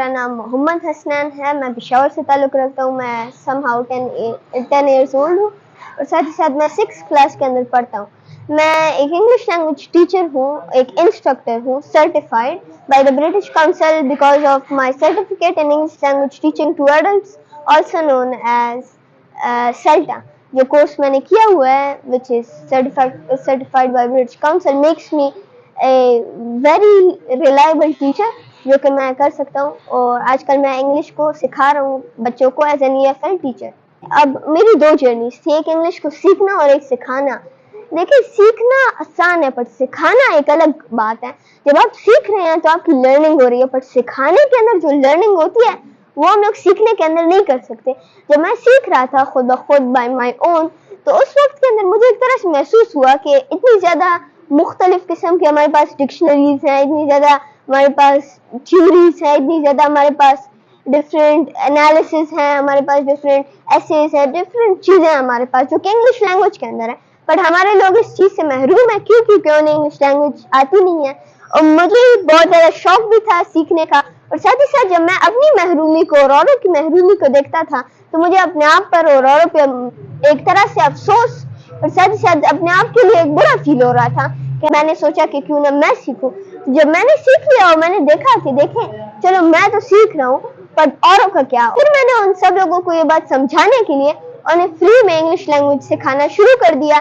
मेरा नाम मोहम्मद हसनैन है। मैं पेशावर से ताल्लुक़ रखता हूँ। मैं somehow 10 years old हूँ और साथ ही साथ मैं 6th क्लास के अंदर पढ़ता हूँ। मैं एक इंग्लिश लैंग्वेज टीचर हूँ, एक इंस्ट्रक्टर हूँ, certified by the British Council because of my certificate in English language teaching to adults, also known as CELTA. जो कोर्स मैंने किया हुआ है which is certified by British Council makes me a very reliable teacher, जो कि मैं कर सकता हूँ। और आजकल मैं इंग्लिश को सिखा रहा हूँ बच्चों को एज एन EFL टीचर। अब मेरी 2 जर्नीज थी, एक इंग्लिश को सीखना और एक सिखाना। देखिए, सीखना आसान है पर सिखाना एक अलग बात है। जब आप सीख रहे हैं तो आपकी लर्निंग हो रही है, पर सिखाने के अंदर जो लर्निंग होती है वो हम लोग सीखने के अंदर नहीं कर सकते। जब मैं सीख रहा था खुद ब खुद बाय माई ओन, तो उस वक्त के अंदर मुझे एक तरह से महसूस हुआ कि इतनी ज़्यादा मुख्तलिफ किस्म की हमारे पास डिक्शनरीज हैं, इतनी ज़्यादा हमारे पास थ्योरीज है, इतनी ज़्यादा हमारे पास डिफरेंट एनालिसिस हैं, हमारे पास डिफरेंट एसेस है, डिफरेंट चीज़ें हमारे पास जो कि इंग्लिश लैंग्वेज के अंदर है। बट हमारे लोग इस चीज़ से महरूम है क्योंकि उन्हें इंग्लिश लैंग्वेज आती नहीं है। और मुझे बहुत ज़्यादा शौक भी था सीखने का। और साथ ही साथ जब मैं अपनी महरूमी को और औरों की महरूमी को देखता था तो मुझे अपने आप पर और औरों पे एक तरह से अफसोस और साथ ही साथ अपने आप के लिए एक बुरा फील हो रहा था कि मैंने सोचा कि क्यों ना मैं सीखूं। जब मैंने सीख लिया और मैंने देखा कि देखें चलो मैं तो सीख रहा हूँ पर औरों का क्या, फिर मैंने उन सब लोगों को ये बात समझाने के लिए उन्हें फ्री में इंग्लिश लैंग्वेज सिखाना शुरू कर दिया,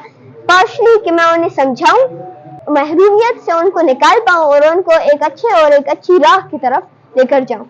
पार्शली कि मैं उन्हें समझाऊं, महरूमियत से उनको निकाल पाऊं और उनको एक अच्छे और एक अच्छी राह की तरफ लेकर जाऊं।